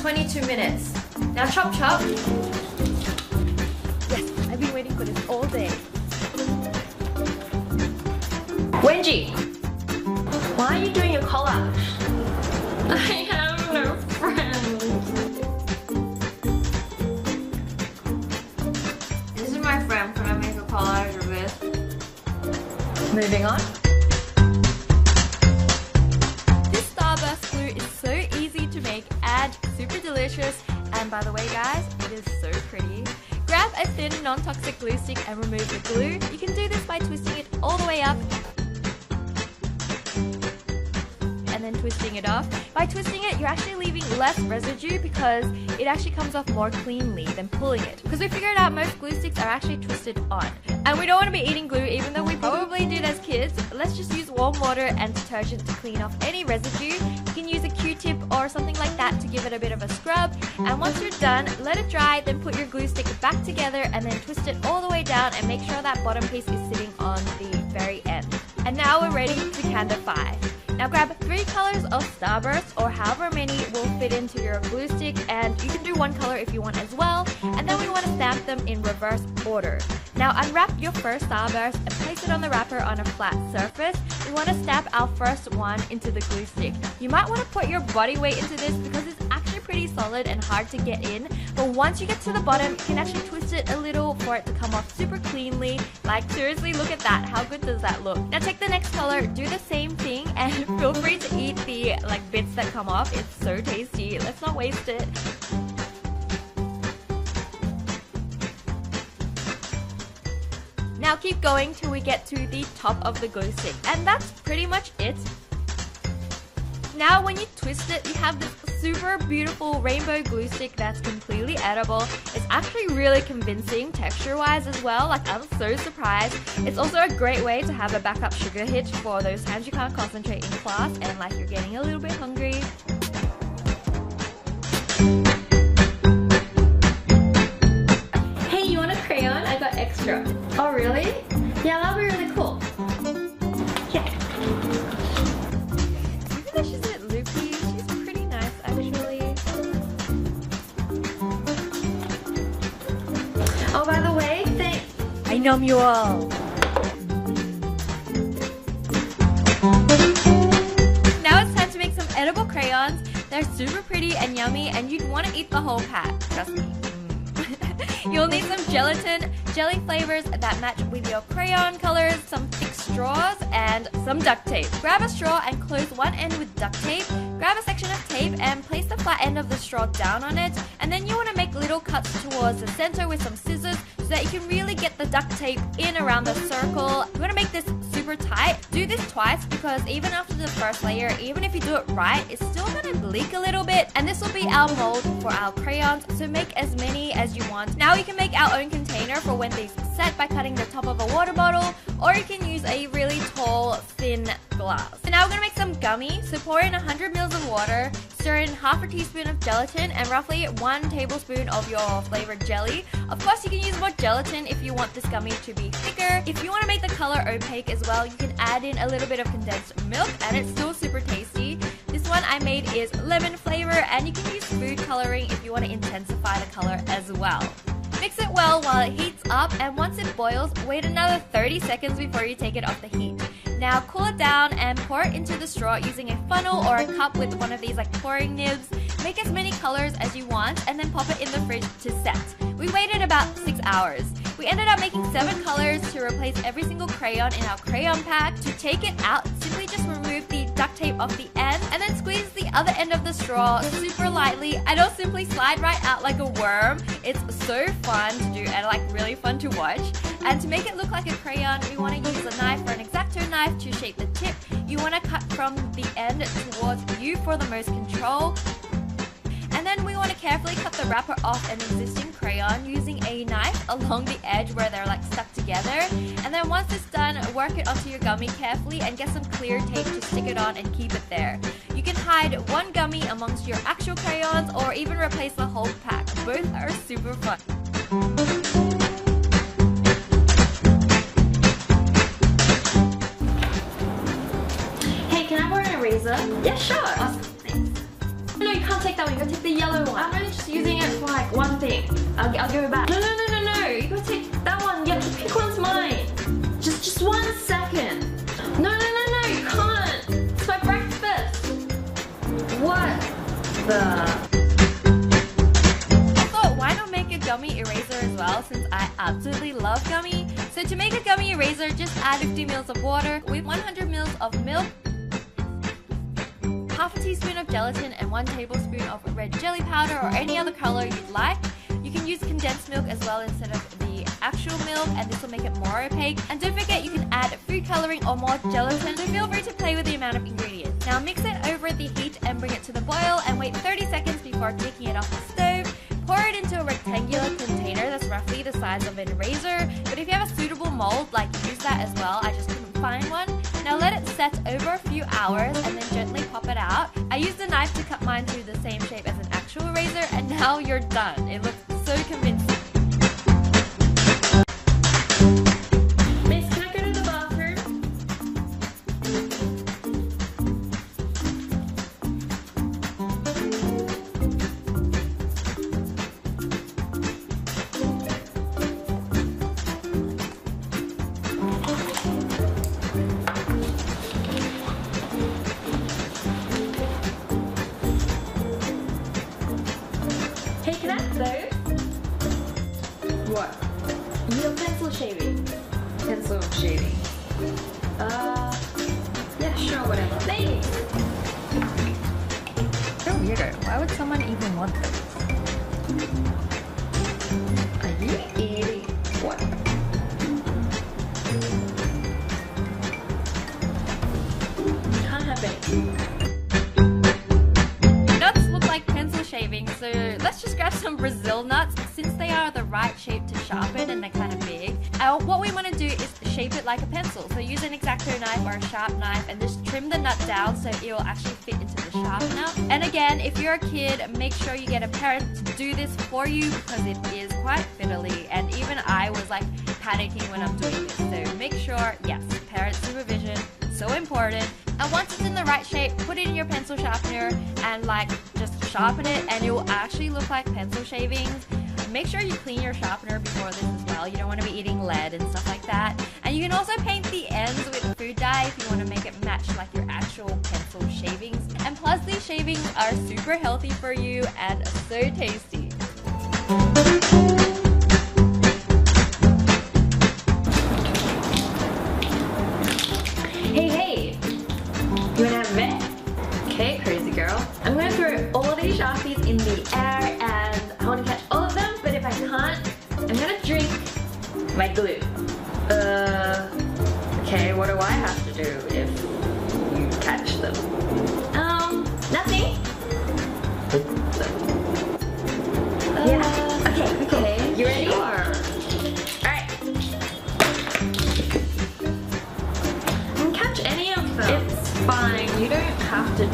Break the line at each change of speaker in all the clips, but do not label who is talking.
22 minutes. Now chop chop.
Yes, I've been waiting for this all day.
Wenji, why are you doing your collage? I have no friends. This is my friend. Can I make a collage of this? Moving on.
This starburst glue is so easy to make and super delicious. And by the way guys, it is so pretty. Grab a thin non-toxic glue stick and remove the glue. You can do this by twisting it all the way up and then twisting it off. By twisting it, you're actually leaving less residue because it actually comes off more cleanly than pulling it. Because we figured out most glue sticks are actually twisted on. And we don't want to be eating glue even though we probably did as kids. Let's just use warm water and detergent to clean off any residue. You can use a Q-tip or something like that to give it a bit of a scrub. And once you're done, let it dry, then put your glue stick back together and then twist it all the way down and make sure that bottom piece is sitting on the very end. And now we're ready to candify. Now grab 3 colors of Starburst or however many will fit into your glue stick, and you can do 1 color if you want as well. And then we want to stamp them in reverse order. Now unwrap your first Starburst and place it on the wrapper on a flat surface. We want to stamp our first one into the glue stick. You might want to put your body weight into this because it's actually pretty solid and hard to get in. But once you get to the bottom, you can actually twist it a little for it to come off super cleanly. Like seriously, look at that. How good does that look? Now take the next color, do the same thing, and feel free to eat the bits that come off. It's so tasty. Let's not waste it. Now keep going till we get to the top of the glue stick, and that's pretty much it. Now when you twist it, you have this super beautiful rainbow glue stick that's completely edible. It's actually really convincing texture-wise as well. Like, I'm so surprised. It's also a great way to have a backup sugar hit for those times you can't concentrate in class and like you're getting a little bit hungry.
Hey, you want a crayon? I got extra. Oh really? Yeah, that'll be really cool. Yeah.
Even though she's a bit loopy, she's pretty nice actually.
Oh, by the way,
I know you all. Now it's time to make some edible crayons. They're super pretty and yummy, and you'd want to eat the whole pack, trust me. You'll need some gelatin, jelly flavors that match with your crayon colors, some thick straws, and some duct tape. Grab a straw and close one end with duct tape. Grab a section of tape and place the flat end of the straw down on it. And then you want to make little cuts towards the center with some scissors so that you can really get the duct tape in around the circle. You want to make this super tight. Do this twice because even after the first layer, even if you do it right, it's still going to leak a little bit. And this will be our mold for our crayons, so make as many as you want. Now you can make our own container for when these set by cutting the top of a water bottle, or you can use a really tall, thin glass. So now we're going to make some gummy. So pour in 100 ml of water, stir in half a teaspoon of gelatin and roughly 1 tablespoon of your flavored jelly. Of course, you can use more gelatin if you want this gummy to be thicker. If you want to make the color opaque as well, you can add in a little bit of condensed milk and it's still super tasty. This one I made is lemon flavor, and you can use food coloring if you want to intensify the color as well. Mix it well while it heats up, and once it boils, wait another 30 seconds before you take it off the heat. Now cool it down and pour it into the straw using a funnel or a cup with one of these pouring nibs. Make as many colors as you want and then pop it in the fridge to set. We waited about 6 hours. We ended up making 7 colors to replace every single crayon in our crayon pack. To take it out, simply just remove the duct tape off the end and then squeeze the other end of the straw super lightly, and it'll simply slide right out like a worm. It's so fun to do and really fun to watch. And to make it look like a crayon, we want to use a knife or an X-Acto knife to shape the tip. You want to cut from the end towards you for the most control. And then we want to carefully cut the wrapper off an existing crayon using a knife along the edge where they're stuck together. And then once it's done, work it onto your gummy carefully and get some clear tape to stick it on and keep it there. You can hide one gummy amongst your actual crayons or even replace the whole pack. Both are super fun.
Hey, can I borrow an eraser?
Yeah, sure.
Awesome, thanks. No, you can't take that one. You gotta take the yellow one. I'll give it back. No, you gotta take that one. Yeah, pick one's mine. Just 1 second. No, you can't. It's my breakfast. What the?
Why not make a gummy eraser as well, since I absolutely love gummy. So to make a gummy eraser, just add 50 ml of water with 100 ml of milk, half a teaspoon of gelatin, and 1 tablespoon of red jelly powder or any other color you'd like. You can use condensed milk as well instead of the actual milk, and this will make it more opaque. And don't forget, you can add food coloring or more gelatin, so feel free to play with the amount of ingredients. Now mix it over the heat and bring it to the boil, and wait 30 seconds before taking it off the stove. Pour it into a rectangular container that's roughly the size of an eraser, but if you have a suitable mold, use that as well. I just couldn't find one. Now let it set over a few hours and then gently pop it out. I used a knife to cut mine through the same shape as an actual eraser, and now you're done. It looks so convincing.
Miss, can I go to the bathroom? Hey, can I have those? What? Your pencil shaving. Pencil shaving. Yeah, sure, whatever. Thanks!
So weirdo. Why would someone even want this?
Are you eating what? Can't have any.
Nuts look like pencil shaving, so let's just grab some Brazil nuts since they are the right shape to sharpen and they're kind of big. What we want to do is shape it like a pencil. So use an X-Acto knife or a sharp knife and just trim the nut down so it will actually fit into the sharpener. And again, if you're a kid, make sure you get a parent to do this for you because it is quite fiddly, and even I was panicking when I'm doing this. So make sure, yes, parent supervision, so important. And once it's in the right shape, put it in your pencil sharpener and just sharpen it, and it will actually look like pencil shavings. Make sure you clean your sharpener before this as well. You don't want to be eating lead and stuff like that. And you can also paint the ends with food dye if you want to make it match your actual pencil shavings. And plus, these shavings are super healthy for you and so tasty.
Hey, you wanna have a bet? Okay, crazy girl. I'm gonna throw all these Sharpies in the air and I wanna catch all of them, but if I can't, I'm gonna drink my glue. Okay, what do I have to do if you catch them? Nothing. Yeah, okay. You ready? Sure. It's fine, you don't have to.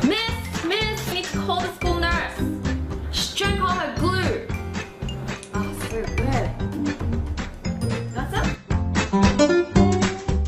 Miss, you need to call the school nurse. She drank all her glue. Oh, so good. Got some?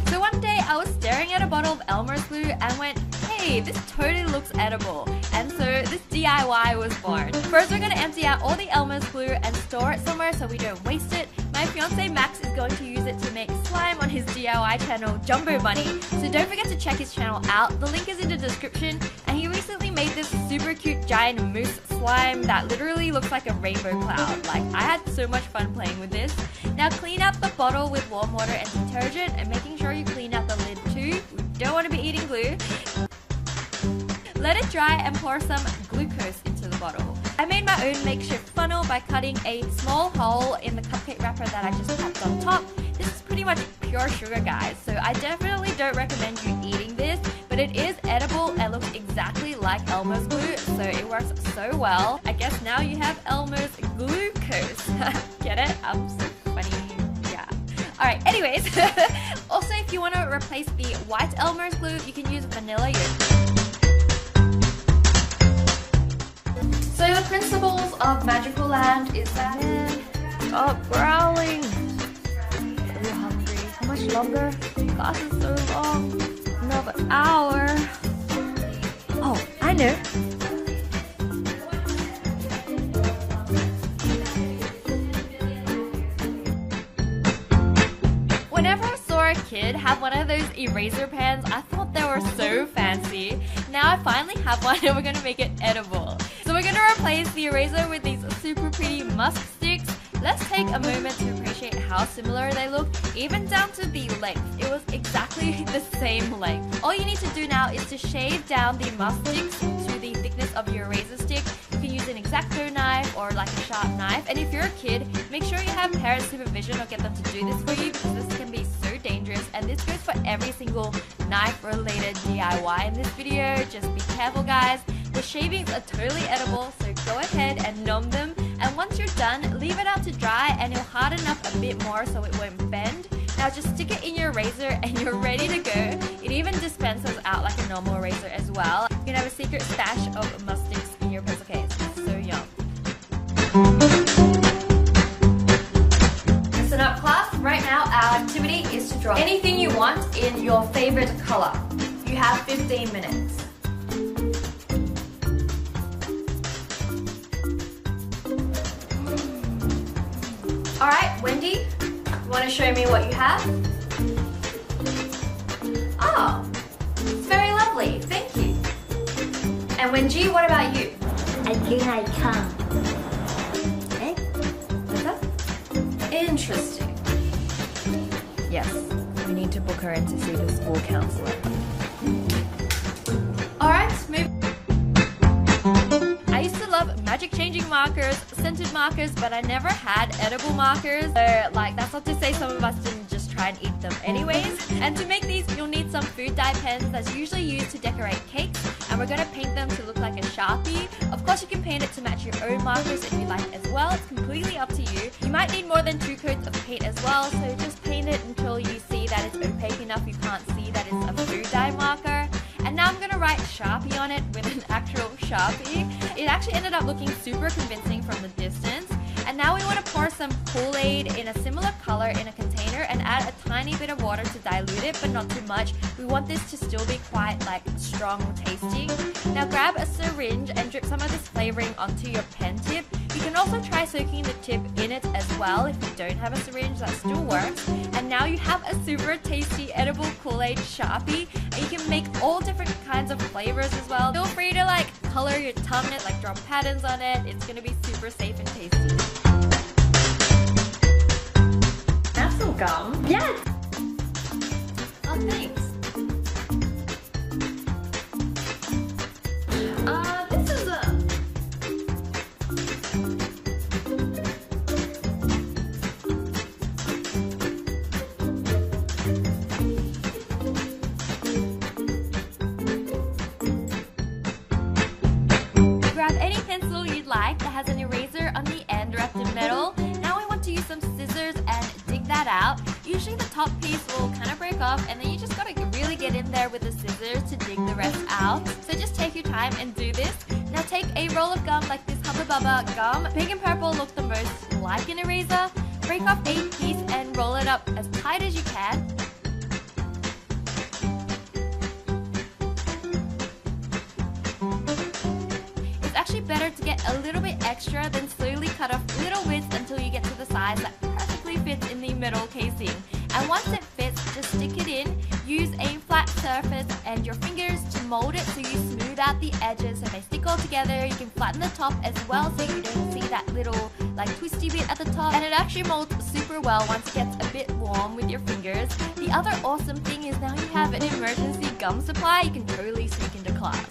So one day I was staring at a bottle of Elmer's glue and went, hey, this totally looks edible. And so this DIY was born. First, we're going to empty out all the Elmer's glue and store it somewhere so we don't waste it. My fiance Max is going to use it to make slime on his DIY channel, Jumbo Bunny. So don't forget to check his channel out. The link is in the description. And he recently made this super cute giant moose slime that literally looks like a rainbow cloud. I had so much fun playing with this. Now clean out the bottle with warm water and detergent, and making sure you clean out the lid too. We don't want to be eating glue. Let it dry and pour some glucose into the bottle. I made my own makeshift funnel by cutting a small hole in the cupcake wrapper that I just tapped on top. This is pretty much pure sugar, guys, so I definitely don't recommend you eating this, but it is edible and looks exactly like Elmer's glue, so it works so well. I guess now you have Elmer's glucose. Get it? I'm so funny. Yeah. Alright, anyways, also if you want to replace the white Elmer's glue, you can use vanilla yogurt.
So the principles of Magical Land is that
Stop growling! Are you hungry? How much longer? Class is so long. Another hour. Oh, I know. kid, have one of those eraser pens. I thought they were so fancy. Now I finally have one and we're gonna make it edible. So we're gonna replace the eraser with these super pretty musk sticks. Let's take a moment to appreciate how similar they look, even down to the length. It was exactly the same length. All you need to do now is to shave down the musk sticks to the thickness of your eraser stick. You can use an X-Acto knife or like a sharp knife. And if you're a kid, make sure you have parent supervision or get them to do this for you, because this can be so dangerous. And this goes for every single knife-related DIY in this video. Just be careful, guys. The shavings are totally edible, so go ahead and numb them. And once you're done, leave it out to dry and it'll harden up a bit more so it won't bend. Now just stick it in your razor and you're ready to go. It even dispenses out like a normal razor as well. You can have a secret stash of musk sticks in your pencil case. It's so yum. Listen up, class. Right now our activity is to draw anything you want in your favorite color. You have 15 minutes. Alright, Wendy, you want to show me what you have? Oh, it's very lovely, thank you. And Wendy, what about you?
I think I can.
Eh? What's that? Interesting. Yes, we need to book her in to see the school counselor. Alright, move. I used to love magic changing markers, scented markers, but I never had edible markers. So like, that's not to say some of us didn't just try and eat them anyways. And to make these, you'll need some food dye pens that's usually used to decorate cakes. And we're gonna paint them to look like a Sharpie. Of course you can paint it to match your own markers if you like as well. It's completely up to you. You might need more than 2 coats of paint as well, so just paint it until you see that it's opaque enough you can't see that it's a food dye marker. And now I'm gonna write Sharpie on it with an actual Sharpie. It actually ended up looking super convincing from the distance. And now we want to pour some Kool-Aid in a similar color in a container and add a tiny bit of water to dilute it, but not too much. We want this to still be quite like strong tasting. Now grab a syringe and drip some of this flavoring onto your pen tip. You can also try soaking the tip in it as well. If you don't have a syringe, that still works. And now you have a super tasty edible Kool-Aid Sharpie, and you can make all different kinds of flavors as well. Feel free to like color your tongue in it, like draw patterns on it. It's gonna be super safe and tasty.
Have some gum.
Yes!
Oh, thanks. This is a...
Grab any pencil you'd like that has an eraser on the end wrapped in metal. Now we want to use some scissors and dig that out. Usually the top piece will kind of break off, and then you just gotta really get in there with the scissors to dig the rest out. So just take your time and do this. Now take a roll of gum like this Hubba Bubba gum. Pink and purple look the most like an eraser. Break off a piece and roll it up as tight as you can. It's actually better to get a little bit extra, then slowly cut off little bits until you get to the size that perfectly fits in the metal casing. And once it fits, just stick it in. Use a flat surface and your fingers to mold it so you smooth out the edges so they stick all together. You can flatten the top as well so you don't see that little like twisty bit at the top. And it actually molds super well once it gets a bit warm with your fingers. The other awesome thing is now you have an emergency gum supply you can totally sneak into class.